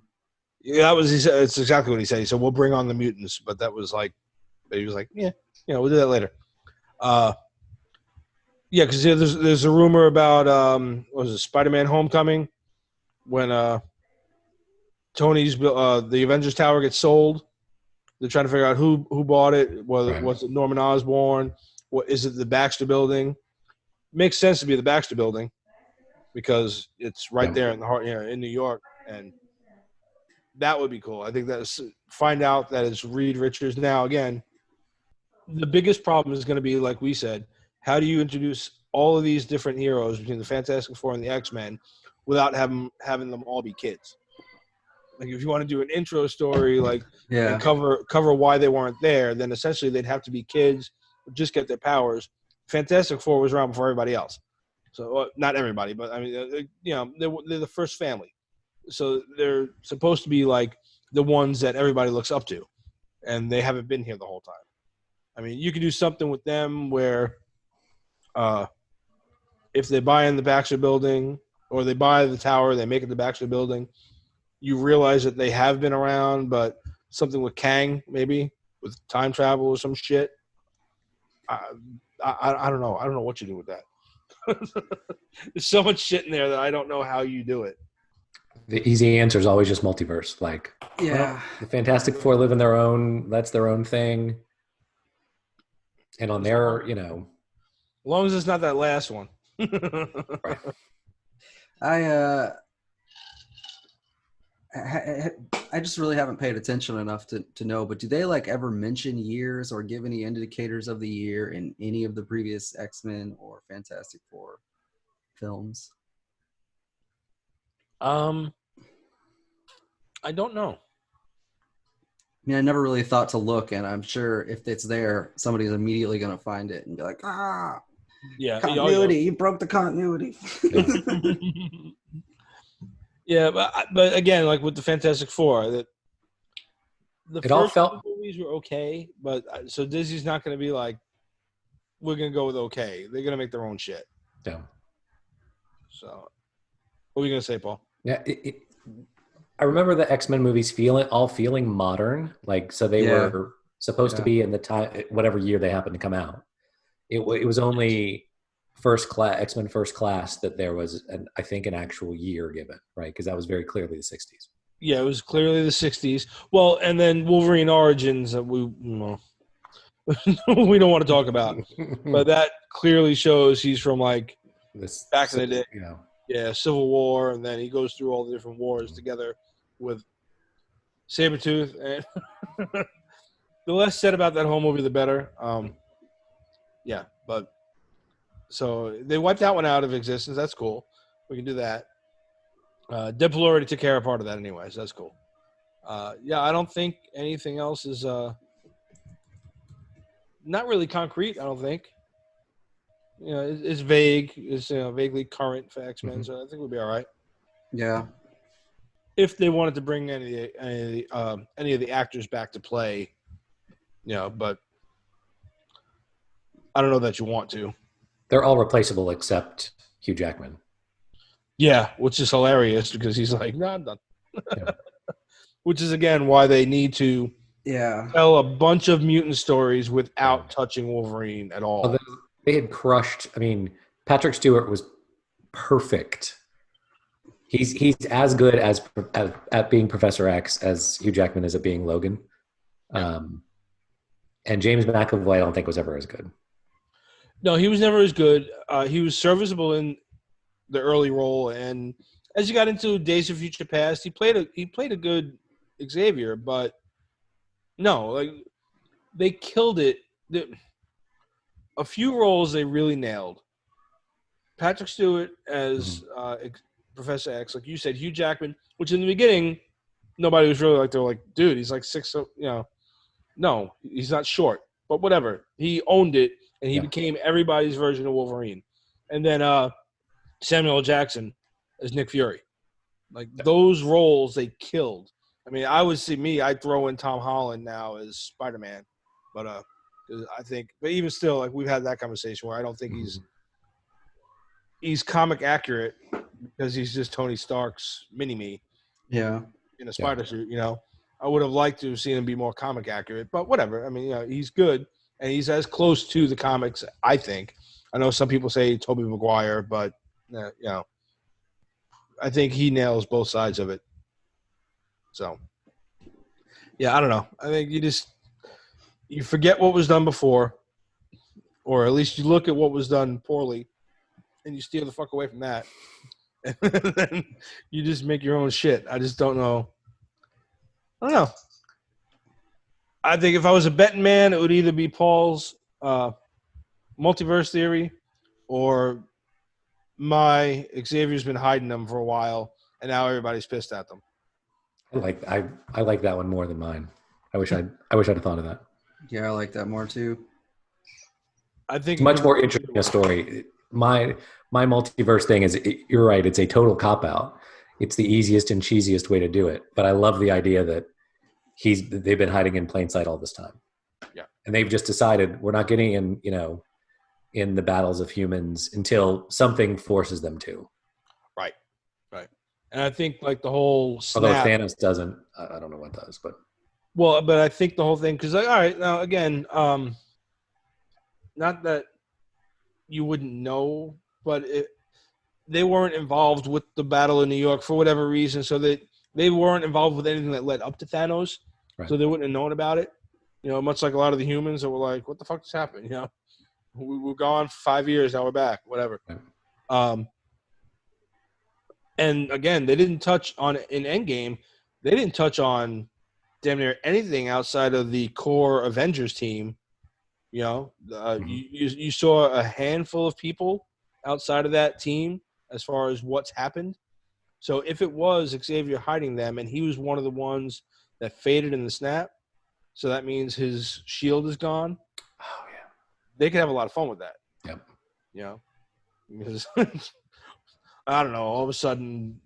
Yeah, that was he said. It's exactly what he said. He said we'll bring on the mutants, but that was he was like, we'll do that later. Because there's a rumor about what was it, Spider-Man: Homecoming, when Tony's the Avengers Tower gets sold. They're trying to figure out who bought it. Was it Norman Osborn? What is it? The Baxter Building? Makes sense to be the Baxter Building because it's right there in the heart, in New York, and that would be cool. I think find out that it's Reed Richards. Now, again, the biggest problem is going to be, like we said, how do you introduce all of these different heroes between the Fantastic Four and the X-Men without having them all be kids? If you want to do an intro story, and cover why they weren't there, then essentially they'd have to be kids who just get their powers. Fantastic Four was around before everybody else. So not everybody, but I mean, they're the first family. So they're supposed to be the ones that everybody looks up to, and they haven't been here the whole time. I mean, you could do something with them where if they buy in the Baxter Building or they buy the tower, they make it the Baxter Building, you realize that they have been around, but something with Kang, maybe, with time travel or some shit. I don't know. I don't know what you do with that. There's so much shit in there that I don't know how you do it. The easy answer is always just multiverse. The Fantastic Four live in that's their own thing. And on their, As long as it's not that last one. Right. I just really haven't paid attention enough to know, but do they like ever mention years or give any indicators of the year in any of the previous X-Men or Fantastic Four films? I don't know. I mean, I never really thought to look, and I'm sure if it's there, somebody's immediately going to find it and be like, Yeah, continuity, you broke the continuity. Yeah, but again, like with the Fantastic Four, the It all first felt- two movies were okay, but so Disney's not going to be like, we're going to go with okay. They're going to make their own shit. Yeah. So, what were you going to say, Paul? Yeah. I remember the X-Men movies feeling modern. Like, so they were supposed to be in the time, whatever year they happened to come out. It was only X-Men First Class that there was, I think, an actual year given, right? Because that was very clearly the 60s. Yeah, it was clearly the 60s. Well, and then Wolverine Origins that we don't want to talk about. But that clearly shows he's from like back in the day. Yeah, Civil War, and then he goes through all the different wars together with Sabretooth. And the less said about that whole movie, the better. Yeah, but so they wiped that one out of existence. That's cool. We can do that. Deadpool already took care of part of that anyway, so that's cool. Yeah, I don't think anything else is not really concrete. I don't think. You know, it's vague. It's vaguely current for X-Men, so I think we'll be all right. Yeah. If they wanted to bring any of the actors back to play, but I don't know that you want to. They're all replaceable except Hugh Jackman. Yeah, which is hilarious because he's like, no, I'm done. Yeah. Which is, again, why they need to tell a bunch of mutant stories without touching Wolverine at all. Although they had crushed. I mean, Patrick Stewart was perfect. He's as good at being Professor X as Hugh Jackman is at being Logan. And James McAvoy, I don't think was ever as good. No, he was never as good. He was serviceable in the early role, and as you got into Days of Future Past, he played a good Xavier, but no, like they killed it. A few roles they really nailed. Patrick Stewart as Professor X, like you said, Hugh Jackman, which in the beginning nobody was really like, they're like, dude, he's like 6', no, he's not short, but whatever. He owned it, and he became everybody's version of Wolverine. And then Samuel L. Jackson as Nick Fury. Like those roles they killed. I mean, I'd throw in Tom Holland now as Spider-Man, but I think, but even still, like we've had that conversation where I don't think he's comic accurate because he's just Tony Stark's mini-me. Yeah. In a spider suit, I would have liked to have seen him be more comic accurate, but whatever. I mean, he's good, and he's as close to the comics, I think. I know some people say Tobey Maguire, but I think he nails both sides of it. So, yeah, I don't know. I think you forget what was done before, or at least you look at what was done poorly, and you steer the fuck away from that. And then you just make your own shit. I just don't know. I don't know. I think if I was a betting man, it would either be Paul's multiverse theory or my Xavier's been hiding them for a while, and now everybody's pissed at them. I like that one more than mine. I wish I'd have thought of that. Yeah, I like that more too. I think it's much more interesting a story. My multiverse thing is, you're right, it's a total cop-out. It's the easiest and cheesiest way to do it. But I love the idea that they've been hiding in plain sight all this time. Yeah. And they've just decided we're not getting in the battles of humans until something forces them to. Right. And I think like the whole snap. Although Thanos doesn't, I don't know what does, but. Well, but I think the whole thing, because all right, now again, not that you wouldn't know, but they weren't involved with the Battle of New York for whatever reason, so they weren't involved with anything that led up to Thanos, right. So they wouldn't have known about it. Much like a lot of the humans that were like, "What the fuck just happened?" We were gone for 5 years, now we're back, whatever. Right. And again, they didn't touch on it in Endgame, they didn't touch on damn near anything outside of the core Avengers team. You know, you saw a handful of people outside of that team as far as what's happened. So if it was Xavier hiding them and he was one of the ones that faded in the snap, so that means his shield is gone. Oh yeah, they could have a lot of fun with that. Yep. You know, because I don't know, all of a sudden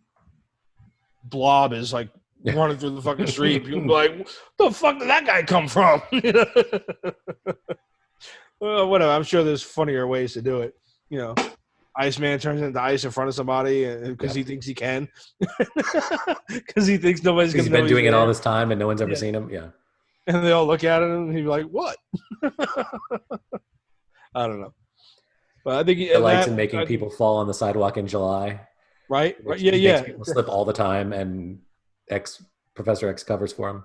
Blob is like running through the fucking street. People be like, "Where the fuck did that guy come from?" Well, whatever. I'm sure there's funnier ways to do it. You know, Iceman turns into ice in front of somebody because he thinks he can. Because he thinks nobody's going to know. He's been doing it all this time and no one's ever seen him. Yeah. And they all look at him and he'd be like, "What?" I don't know. But I think he likes making people fall on the sidewalk in July. Right? Yeah, yeah. People slip all the time, and Professor X covers for him.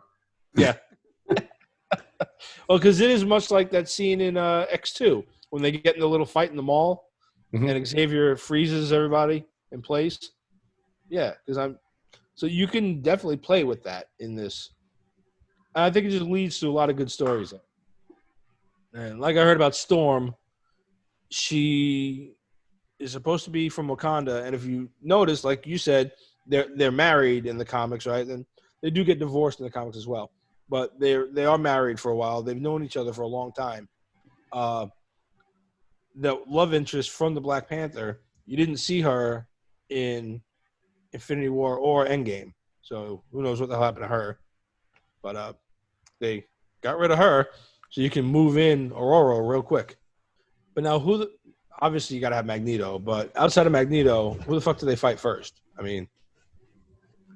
Yeah. Well, because it is much like that scene in X2 when they get in the little fight in the mall, and Xavier freezes everybody in place. Yeah, so you can definitely play with that in this. I think it just leads to a lot of good stories. And like I heard about Storm, she is supposed to be from Wakanda, and if you notice, like you said, they're married in the comics, right? And they do get divorced in the comics as well, but they are married for a while. They've known each other for a long time. The love interest from the Black Panther, you didn't see her in Infinity War or Endgame, so who knows what the hell happened to her? But they got rid of her, so you can move in Aurora real quick. But now, obviously you got to have Magneto, but outside of Magneto, who the fuck do they fight first? I mean,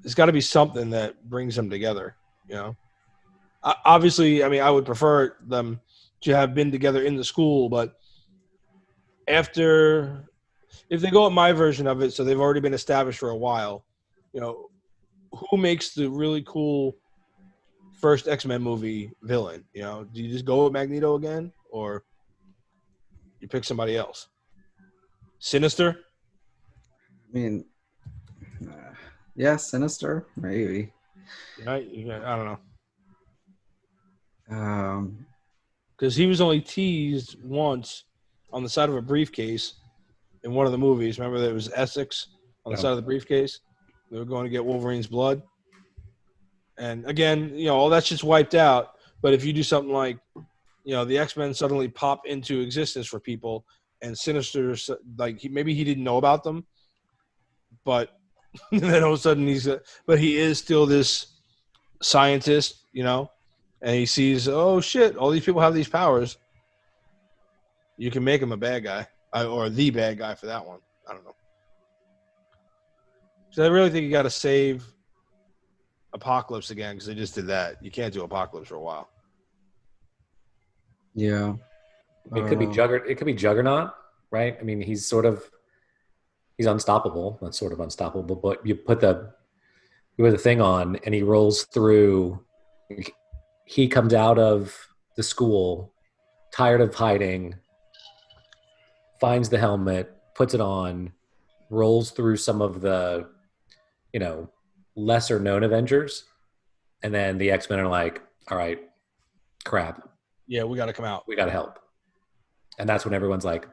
there's got to be something that brings them together, you know? Obviously, I mean, I would prefer them to have been together in the school, but if they go at my version of it, so they've already been established for a while, you know, who makes the really cool first X-Men movie villain? You know, do you just go with Magneto again, or you pick somebody else? Sinister? I mean, yeah, Sinister, maybe. I don't know. Um, Because he was only teased once on the side of a briefcase in one of the movies. Remember there was Essex on the side of the briefcase? They were going to get Wolverine's blood. And again, you know, all that shit's wiped out. But if you do something like, you know, the X-Men suddenly pop into existence for people, and Sinister, like, maybe he didn't know about them, but then all of a sudden but he is still this scientist, you know, and he sees, oh shit, all these people have these powers. You can make him a bad guy, or the bad guy for that one. I don't know. So I really think you got to save Apocalypse again, because they just did that. You can't do Apocalypse for a while. yeah. It could be Juggernaut, right? I mean, he's unstoppable. Not sort of unstoppable, but you put the thing on and he rolls through. He comes out of the school, tired of hiding, finds the helmet, puts it on, rolls through some of the, you know, lesser known Avengers, and then the X-Men are like, all right, crap. Yeah, we got to come out. We got to help. And that's when everyone's like,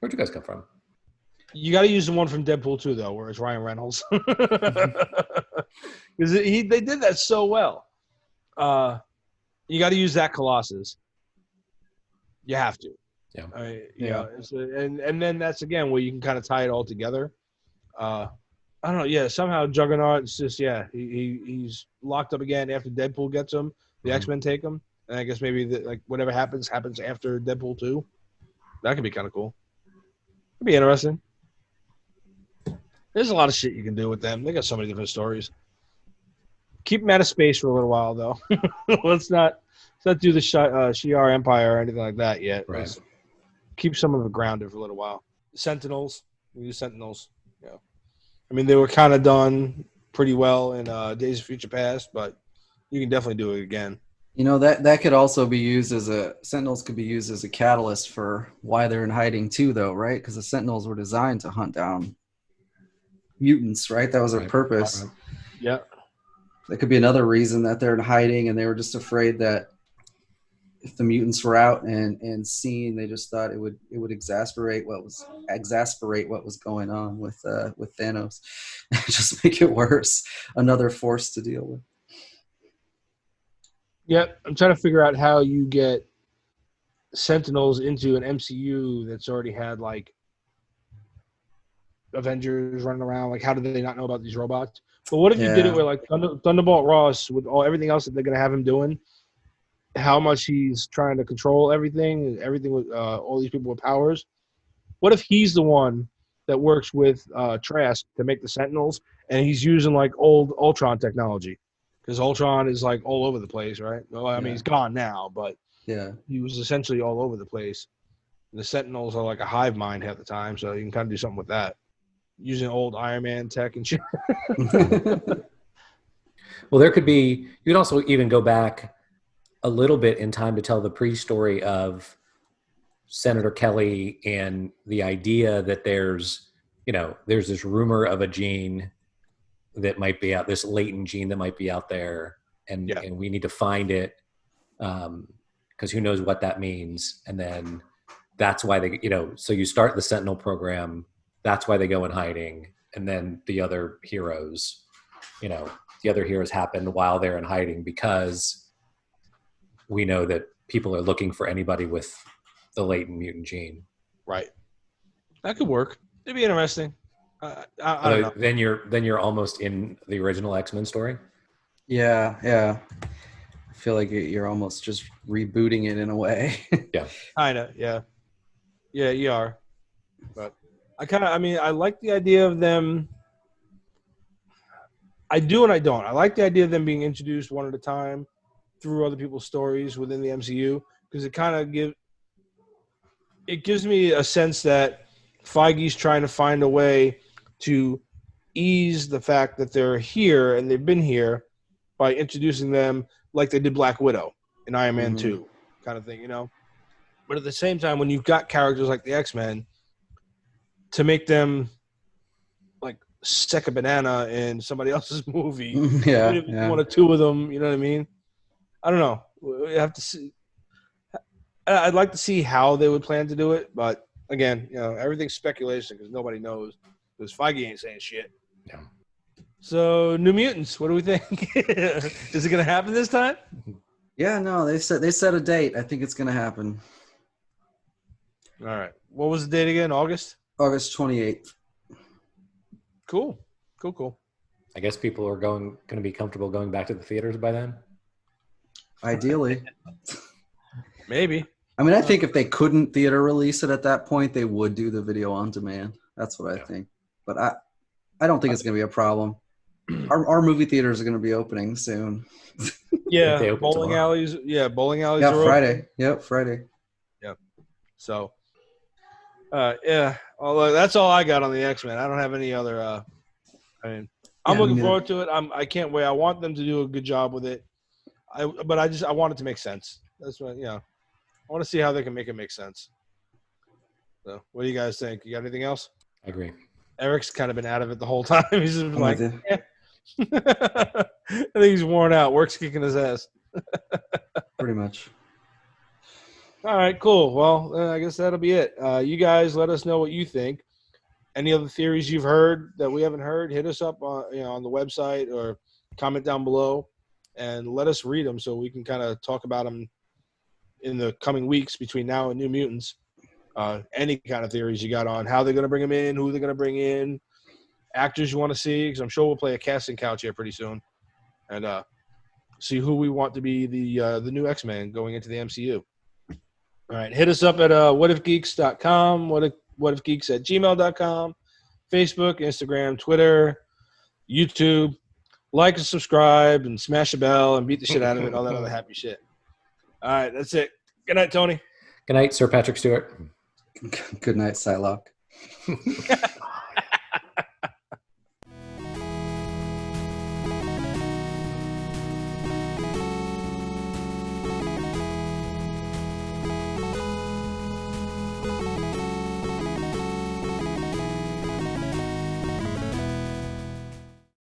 where'd you guys come from? You got to use the one from Deadpool 2, though, where it's Ryan Reynolds. Because they did that so well. You got to use that Colossus. You have to. Yeah. You know, and then that's, again, where you can kind of tie it all together. I don't know. Yeah, somehow Juggernaut is just, he's locked up again after Deadpool gets him. The X-Men take him. And I guess maybe whatever happens after Deadpool 2. That could be kind of cool. It'd be interesting. There's a lot of shit you can do with them. They got so many different stories. Keep them out of space for a little while, though. Let's not do the Shi'ar Empire or anything like that yet. Right. Let's keep some of it grounded for a little while. Sentinels. We use Sentinels. Yeah. I mean, they were kind of done pretty well in Days of Future Past, but you can definitely do it again. You know, that could also be used Sentinels could be used as a catalyst for why they're in hiding too, though, right? Because the Sentinels were designed to hunt down mutants, right? That was their purpose. Yeah. That could be another reason that they're in hiding, and they were just afraid that if the mutants were out and seen, they just thought it would exasperate what was going on with Thanos, just make it worse. Another force to deal with. Yep, I'm trying to figure out how you get Sentinels into an MCU that's already had like Avengers running around. Like, how do they not know about these robots? But what if you did it with like Thunderbolt Ross with everything else that they're gonna have him doing? How much he's trying to control everything with all these people with powers. What if he's the one that works with Trask to make the Sentinels, and he's using like old Ultron technology? Because Ultron is like all over the place, right? Well, I mean, he's gone now, but he was essentially all over the place. The Sentinels are like a hive mind half the time, so you can kind of do something with that. Using old Iron Man tech and shit. Well, there could be, you could also even go back a little bit in time to tell the pre-story of Senator Kelly and the idea that there's this rumor of a gene that might be out, this latent gene that might be out there, and we need to find it because who knows what that means. And then that's why they, so you start the Sentinel program, that's why they go in hiding, and then the other heroes happen while they're in hiding because we know that people are looking for anybody with the latent mutant gene. Right. That could work. It'd be interesting. I don't know. Then you're almost in the original X-Men story. Yeah. I feel like you're almost just rebooting it in a way. Yeah. Kinda. Yeah. Yeah, you are. But I like the idea of them. I do and I don't. I like the idea of them being introduced one at a time through other people's stories within the MCU, because it kind of gives me a sense that Feige's trying to find a way to ease the fact that they're here and they've been here by introducing them like they did Black Widow in Iron Man 2 kind of thing, But at the same time, when you've got characters like the X-Men, to make them like stick a banana in somebody else's movie, one or two of them, you know what I mean? I don't know. We have to see. I'd like to see how they would plan to do it, but again, everything's speculation because nobody knows. Because Feige ain't saying shit. Yeah. So, New Mutants, what do we think? Is it going to happen this time? Yeah, no, they set a date. I think it's going to happen. All right. What was the date again? August 28th. Cool. I guess people are going to be comfortable going back to the theaters by then. Ideally. Maybe. I mean, I think if they couldn't theater release it at that point, they would do the video on demand. That's what I think. But I don't think it's going to be a problem. Our movie theaters are going to be opening soon. Yeah, bowling alleys. Yeah, bowling alleys. Yeah, are Friday. Open. Yep, Friday. Yep. So, yeah. Although that's all I got on the X-Men. I don't have any other. I'm looking forward to it. I can't wait. I want them to do a good job with it. I want it to make sense. That's what I want to see how they can make it make sense. So, what do you guys think? You got anything else? I agree. Eric's kind of been out of it the whole time. He's just like, I think he's worn out. Work's kicking his ass. Pretty much. All right, cool. Well, I guess that'll be it. You guys let us know what you think. Any other theories you've heard that we haven't heard, hit us up on the website or comment down below and let us read them so we can kind of talk about them in the coming weeks between now and New Mutants. Any kind of theories you got on how they're going to bring them in, who they're going to bring in, actors you want to see, because I'm sure we'll play a casting couch here pretty soon and see who we want to be the new X-Men going into the MCU. All right, hit us up at whatifgeeks.com, whatifgeeks@gmail.com, Facebook, Instagram, Twitter, YouTube. Like and subscribe and smash a bell and beat the shit out of it, all that other happy shit. All right, that's it. Good night, Tony. Good night, Sir Patrick Stewart. Good night, Psylocke.